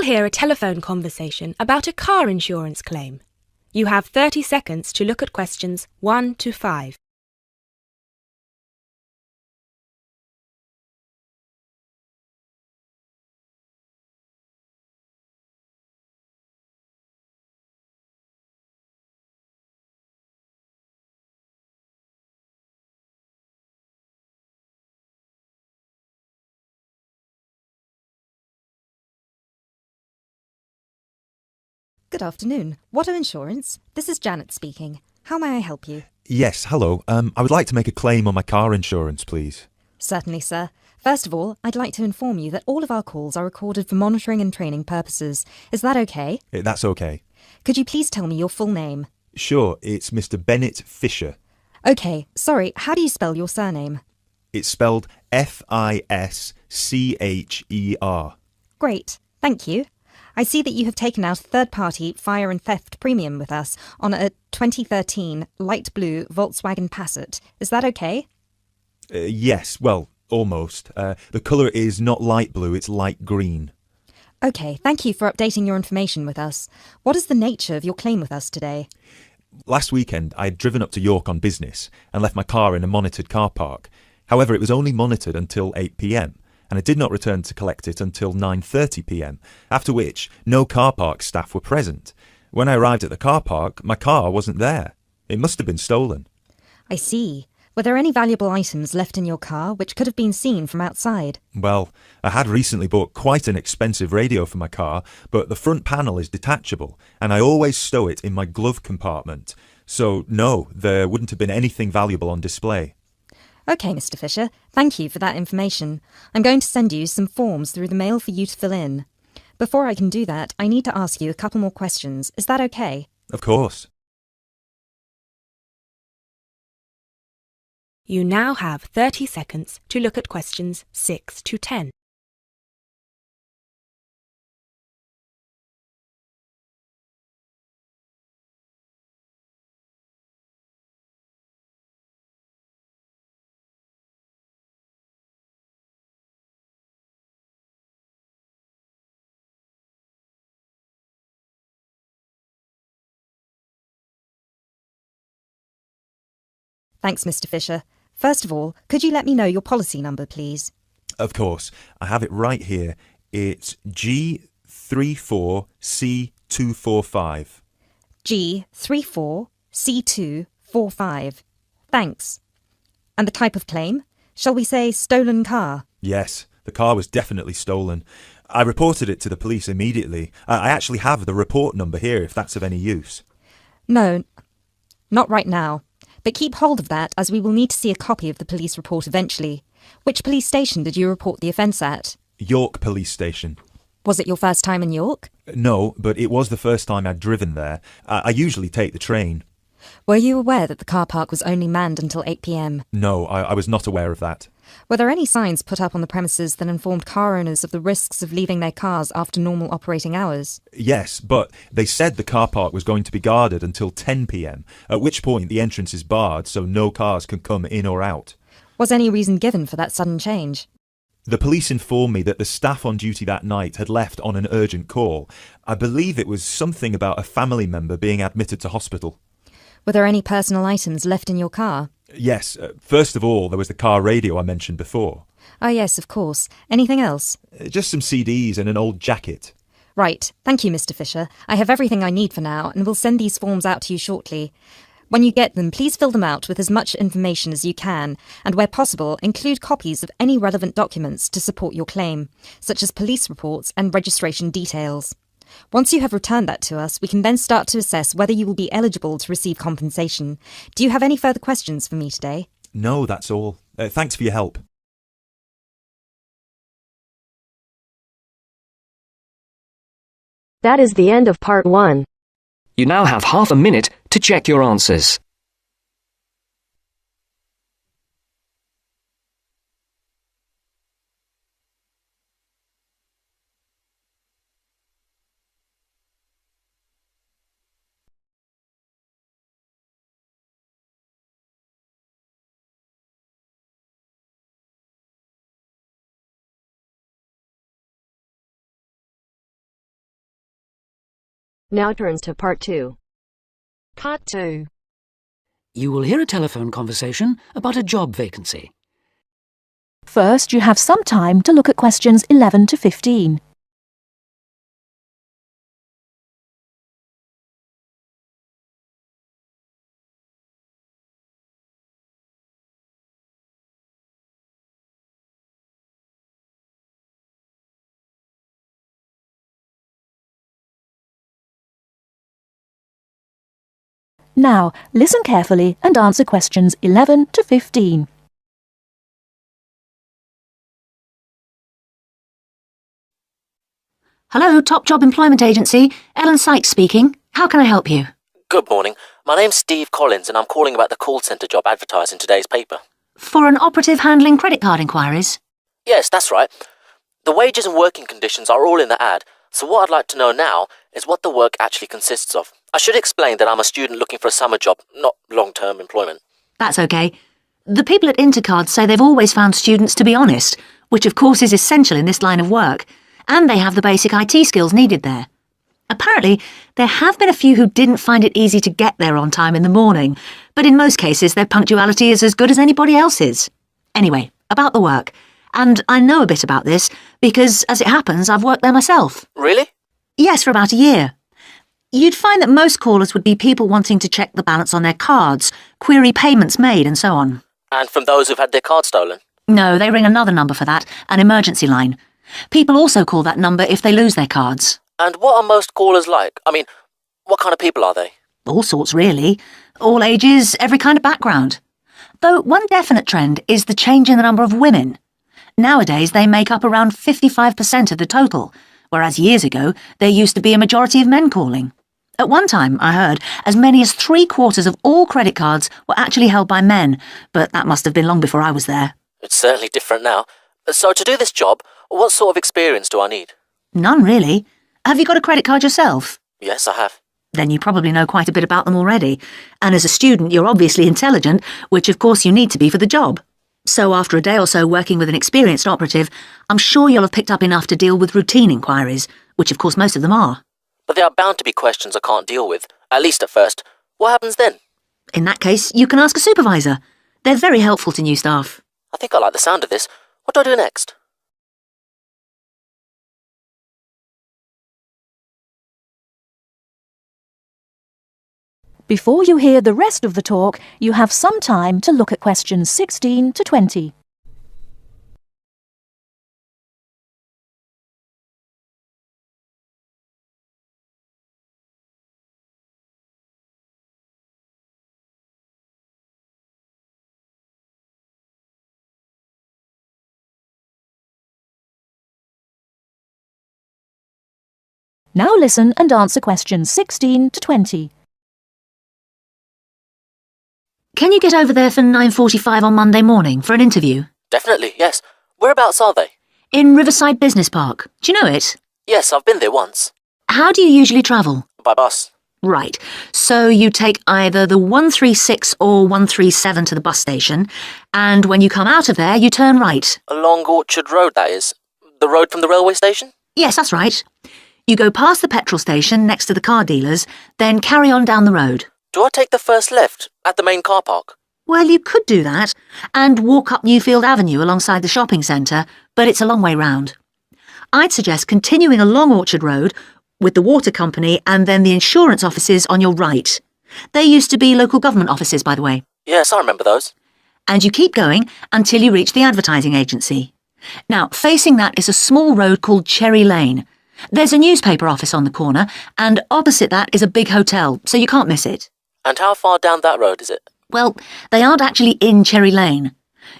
hear a telephone conversation about a car insurance claim. You have 30 seconds to look at questions 1 to 5. Good afternoon. Auto Insurance. This is Janet speaking. How may I help you? Yes, hello. I would like to make a claim on my car insurance, please. Certainly, sir. First of all, I'd like to inform you that all of our calls are recorded for monitoring and training purposes. Is that okay? That's okay. Could you please tell me your full name? Sure, it's Mr. Bennett Fisher. Okay, sorry, how do you spell your surname? It's spelled Fischer. Great, thank you. I see that you have taken out a third-party fire and theft premium with us on a 2013 light blue Volkswagen Passat. Is that okay? Yes, well, almost. The colour is not light blue, it's light green. Okay, thank you for updating your information with us. What is the nature of your claim with us today? Last weekend, I had driven up to York on business and left my car in a monitored car park. However, it was only monitored until 8 p.m, and I did not return to collect it until 9:30 p.m, after which no car park staff were present. When I arrived at the car park, my car wasn't there. It must have been stolen. I see. Were there any valuable items left in your car which could have been seen from outside? Well, I had recently bought quite an expensive radio for my car, but the front panel is detachable, and I always stow it in my glove compartment. So, no, there wouldn't have been anything valuable on display. Okay, Mr. Fisher, thank you for that information. I'm going to send you some forms through the mail for you to fill in. Before I can do that, I need to ask you a couple more questions. Is that okay? Of course. You now have 30 seconds to look at questions 6 to 10. Thanks, Mr. Fisher. First of all, could you let me know your policy number, please? Of course. I have it right here. It's G34C245. G34C245. Thanks. And the type of claim? Shall we say stolen car? Yes, the car was definitely stolen. I reported it to the police immediately. I actually have the report number here if that's of any use. No, not right now. But keep hold of that, as we will need to see a copy of the police report eventually. Which police station did you report the offence at? York Police Station. Was it your first time in York? No, but it was the first time I'd driven there. I usually take the train. Were you aware that the car park was only manned until 8 p.m? No, I was not aware of that. Were there any signs put up on the premises that informed car owners of the risks of leaving their cars after normal operating hours? Yes, but they said the car park was going to be guarded until 10 p.m, at which point the entrance is barred so no cars can come in or out. Was any reason given for that sudden change? The police informed me that the staff on duty that night had left on an urgent call. I believe it was something about a family member being admitted to hospital. Were there any personal items left in your car? Yes, first of all, there was the car radio I mentioned before. Oh yes, of course. Anything else? Just some CDs and an old jacket. Right. Thank you, Mr. Fisher. I have everything I need for now, and will send these forms out to you shortly. When you get them, please fill them out with as much information as you can, and where possible, include copies of any relevant documents to support your claim, such as police reports and registration details. Once you have returned that to us, we can then start to assess whether you will be eligible to receive compensation. Do you have any further questions for me today? No, that's all. Thanks for your help. That is the end of part 1. You now have half a minute to check your answers. Now turns to Part 2. Part 2. You will hear a telephone conversation about a job vacancy. First, you have some time to look at questions 11 to 15. Now, listen carefully and answer questions 11 to 15. Hello, Top Job Employment Agency. Ellen Sykes speaking. How can I help you? Good morning. My name's Steve Collins and I'm calling about the call centre job advertised in today's paper. For an operative handling credit card inquiries? Yes, that's right. The wages and working conditions are all in the ad, so what I'd like to know now is what the work actually consists of. I should explain that I'm a student looking for a summer job, not long-term employment. That's okay. The people at Intercard say they've always found students to be honest, which of course is essential in this line of work, and they have the basic IT skills needed there. Apparently, there have been a few who didn't find it easy to get there on time in the morning, but in most cases their punctuality is as good as anybody else's. Anyway, about the work. And I know a bit about this because, as it happens, I've worked there myself. Really? Yes, for about a year. You'd find that most callers would be people wanting to check the balance on their cards, query payments made and so on. And from those who've had their card stolen? No, they ring another number for that, an emergency line. People also call that number if they lose their cards. And what are most callers like? I mean, what kind of people are they? All sorts, really. All ages, every kind of background. Though one definite trend is the change in the number of women. Nowadays, they make up around 55% of the total, whereas years ago, there used to be a majority of men calling. At one time, I heard, as many as 3/4 of all credit cards were actually held by men, but that must have been long before I was there. It's certainly different now. So to do this job, what sort of experience do I need? None, really. Have you got a credit card yourself? Yes, I have. Then you probably know quite a bit about them already. And as a student, you're obviously intelligent, which of course you need to be for the job. So after a day or so working with an experienced operative, I'm sure you'll have picked up enough to deal with routine inquiries, which of course most of them are. But there are bound to be questions I can't deal with, at least at first. What happens then? In that case, you can ask a supervisor. They're very helpful to new staff. I think I like the sound of this. What do I do next? Before you hear the rest of the talk, you have some time to look at questions 16 to 20. Now listen and answer questions 16 to 20. Can you get over there for 9:45 on Monday morning for an interview? Definitely, yes. Whereabouts are they? In Riverside Business Park. Do you know it? Yes, I've been there once. How do you usually travel? By bus. Right. So you take either the 136 or 137 to the bus station, and when you come out of there, you turn right. Along Orchard Road, that is. The road from the railway station? Yes, that's right. You go past the petrol station next to the car dealers, then carry on down the road. Do I take the first left at the main car park? Well, you could do that, and walk up Newfield Avenue alongside the shopping centre, but it's a long way round. I'd suggest continuing along Orchard Road with the water company and then the insurance offices on your right. They used to be local government offices, by the way. Yes, I remember those. And you keep going until you reach the advertising agency. Now, facing that is a small road called Cherry Lane. There's a newspaper office on the corner, and opposite that is a big hotel, so you can't miss it. And how far down that road is it? Well, they aren't actually in Cherry Lane.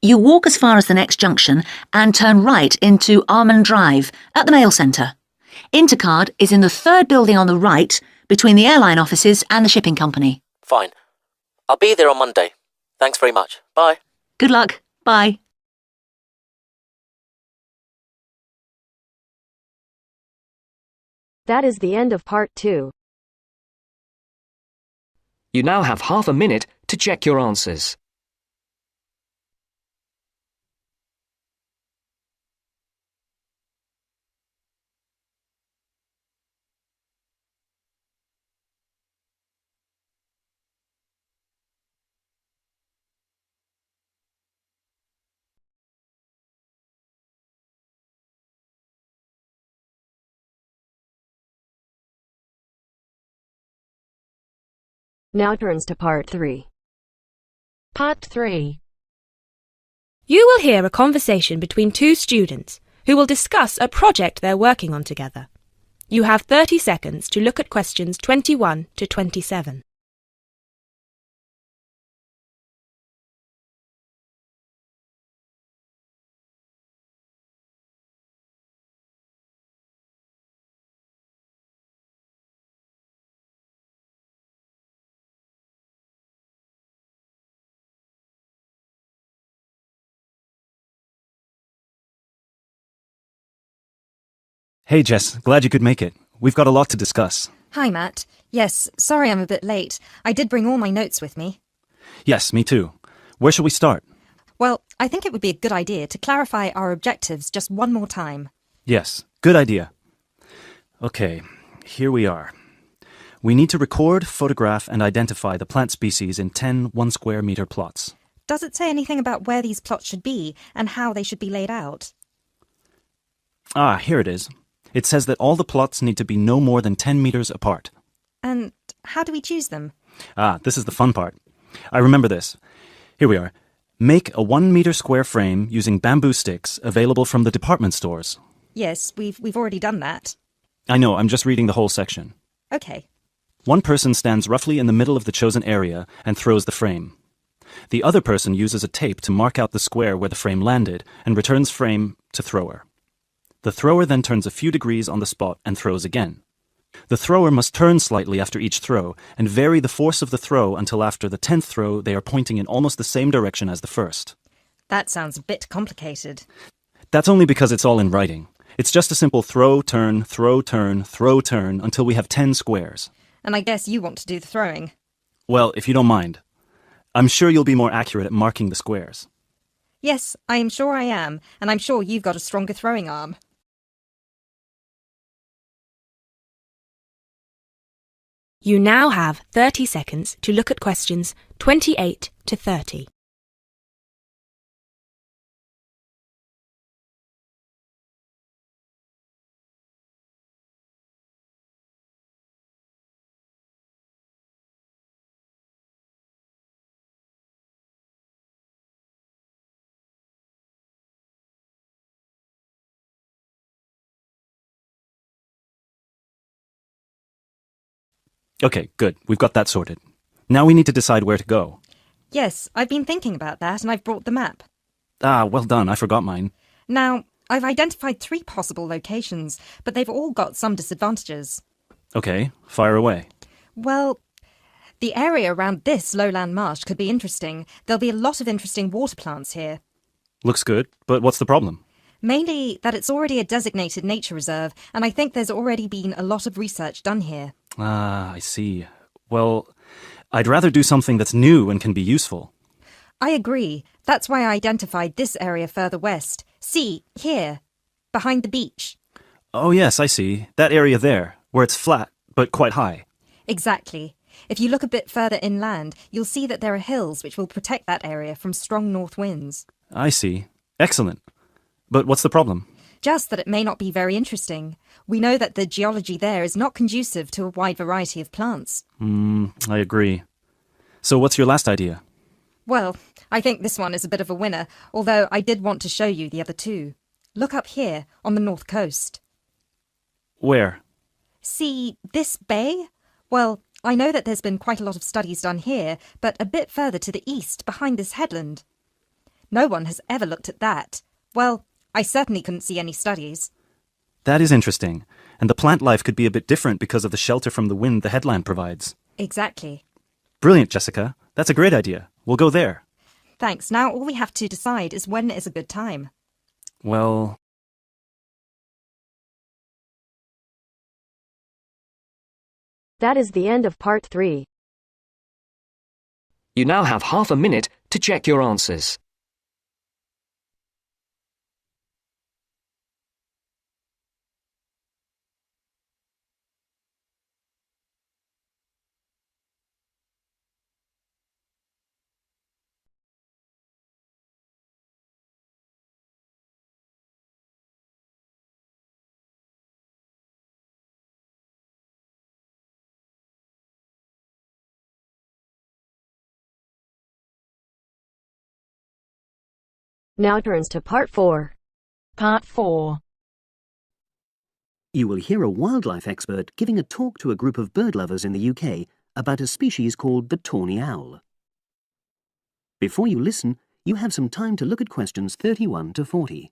You walk as far as the next junction and turn right into Almond Drive at the mail centre. Intercard is in the third building on the right, between the airline offices and the shipping company. Fine. I'll be there on Monday. Thanks very much. Bye. Good luck. Bye. That is the end of Part 2. You now have half a minute to check your answers. Now turns to Part 3. Part 3. You will hear a conversation between two students who will discuss a project they're working on together. You have 30 seconds to look at questions 21 to 27. Hey Jess, glad you could make it. We've got a lot to discuss. Hi, Matt. Yes, sorry I'm a bit late. I did bring all my notes with me. Yes, me too. Where shall we start? Well, I think it would be a good idea to clarify our objectives just one more time. Yes, good idea. Okay, here we are. We need to record, photograph, and identify the plant species in 10 1 square meter plots. Does it say anything about where these plots should be and how they should be laid out? Ah, here it is. It says that all the plots need to be no more than 10 meters apart. And how do we choose them? Ah, this is the fun part. I remember this. Here we are. Make a 1 meter square frame using bamboo sticks available from the department stores. Yes, we've already done that. I know, I'm just reading the whole section. Okay. One person stands roughly in the middle of the chosen area and throws the frame. The other person uses a tape to mark out the square where the frame landed and returns frame to thrower. The thrower then turns a few degrees on the spot and throws again. The thrower must turn slightly after each throw and vary the force of the throw until after the 10th throw they are pointing in almost the same direction as the first. That sounds a bit complicated. That's only because it's all in writing. It's just a simple throw, turn, throw, turn, throw, turn until we have 10 squares. And I guess you want to do the throwing. Well, if you don't mind. I'm sure you'll be more accurate at marking the squares. Yes, I am sure I am, and I'm sure you've got a stronger throwing arm. You now have 30 seconds to look at questions 28 to 30. Okay, good. We've got that sorted. Now we need to decide where to go. Yes, I've been thinking about that and I've brought the map. Ah, well done. I forgot mine. Now, I've identified 3 possible locations, but they've all got some disadvantages. Okay, fire away. Well, the area around this lowland marsh could be interesting. There'll be a lot of interesting water plants here. Looks good, but what's the problem? Mainly that it's already a designated nature reserve, and I think there's already been a lot of research done here. Ah, I see. Well, I'd rather do something that's new and can be useful. I agree. That's why I identified this area further west. See, here, behind the beach. Oh yes, I see. That area there, where it's flat, but quite high. Exactly. If you look a bit further inland, you'll see that there are hills which will protect that area from strong north winds. I see. Excellent. But what's the problem? Just that it may not be very interesting. We know that the geology there is not conducive to a wide variety of plants. I agree. So what's your last idea? Well, I think this one is a bit of a winner, although I did want to show you the other 2. Look up here, on the north coast. Where? See this bay? Well, I know that there's been quite a lot of studies done here, but a bit further to the east, behind this headland. No one has ever looked at that. Well, I certainly couldn't see any studies. That is interesting. And the plant life could be a bit different because of the shelter from the wind the headland provides. Exactly. Brilliant, Jessica. That's a great idea. We'll go there. Thanks. Now all we have to decide is when is a good time. Well... That is the end of Part 3. You now have half a minute to check your answers. Now turns to Part 4. Part 4. You will hear a wildlife expert giving a talk to a group of bird lovers in the UK about a species called the tawny owl. Before you listen, you have some time to look at questions 31 to 40.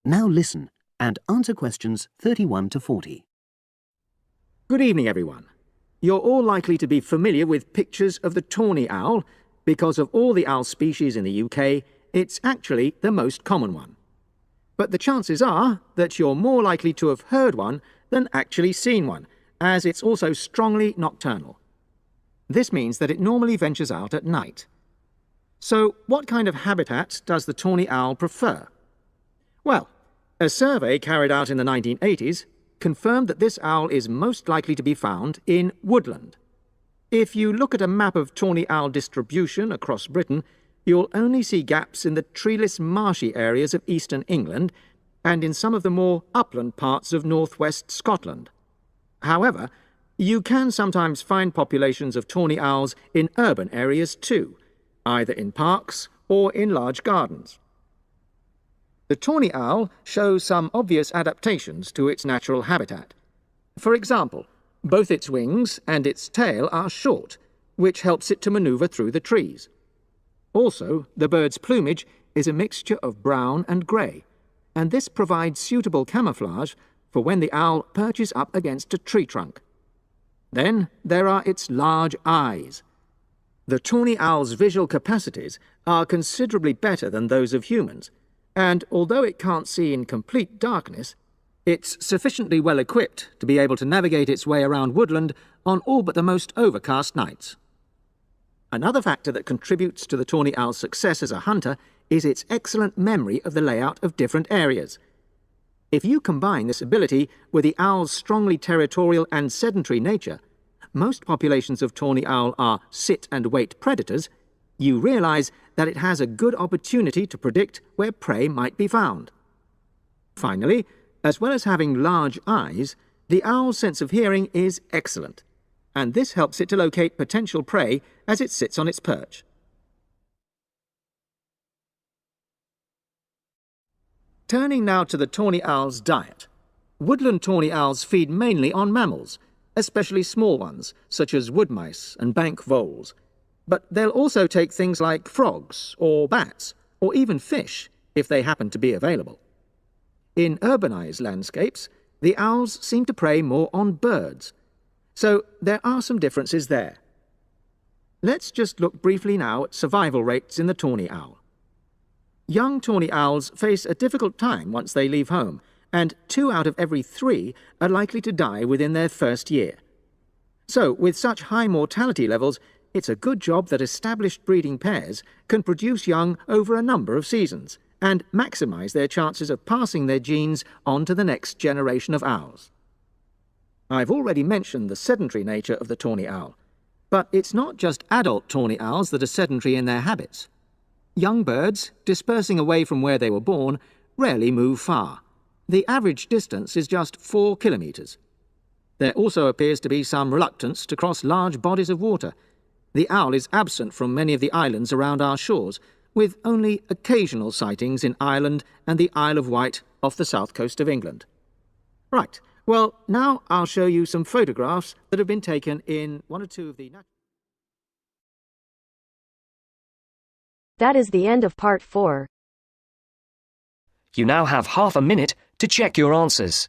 Now listen and answer questions 31 to 40. Good evening, everyone. You're all likely to be familiar with pictures of the tawny owl because of all the owl species in the UK, it's actually the most common one. But the chances are that you're more likely to have heard one than actually seen one, as it's also strongly nocturnal. This means that it normally ventures out at night. So, what kind of habitat does the tawny owl prefer? Well, a survey carried out in the 1980s confirmed that this owl is most likely to be found in woodland. If you look at a map of tawny owl distribution across Britain, you'll only see gaps in the treeless marshy areas of eastern England and in some of the more upland parts of northwest Scotland. However, you can sometimes find populations of tawny owls in urban areas too, either in parks or in large gardens. The tawny owl shows some obvious adaptations to its natural habitat. For example, both its wings and its tail are short, which helps it to maneuver through the trees. Also, the bird's plumage is a mixture of brown and grey, and this provides suitable camouflage for when the owl perches up against a tree trunk. Then there are its large eyes. The tawny owl's visual capacities are considerably better than those of humans, and although it can't see in complete darkness, it's sufficiently well equipped to be able to navigate its way around woodland on all but the most overcast nights. Another factor that contributes to the tawny owl's success as a hunter is its excellent memory of the layout of different areas. If you combine this ability with the owl's strongly territorial and sedentary nature, most populations of tawny owl are sit-and-wait predators, you realise that it has a good opportunity to predict where prey might be found. Finally, as well as having large eyes, the owl's sense of hearing is excellent, and this helps it to locate potential prey as it sits on its perch. Turning now to the tawny owl's diet. Woodland tawny owls feed mainly on mammals, especially small ones, such as wood mice and bank voles. But they'll also take things like frogs or bats, or even fish, if they happen to be available. In urbanized landscapes, the owls seem to prey more on birds. So there are some differences there. Let's just look briefly now at survival rates in the tawny owl. Young tawny owls face a difficult time once they leave home, and 2 out of every 3 are likely to die within their first year. So, with such high mortality levels, it's a good job that established breeding pairs can produce young over a number of seasons and maximise their chances of passing their genes on to the next generation of owls. I've already mentioned the sedentary nature of the tawny owl, but it's not just adult tawny owls that are sedentary in their habits. Young birds, dispersing away from where they were born, rarely move far. The average distance is just 4 kilometres. There also appears to be some reluctance to cross large bodies of water. The owl is absent from many of the islands around our shores, with only occasional sightings in Ireland and the Isle of Wight off the south coast of England. Right, well, now I'll show you some photographs that have been taken in 1 or 2 of the... That is the end of Part 4. You now have half a minute to check your answers.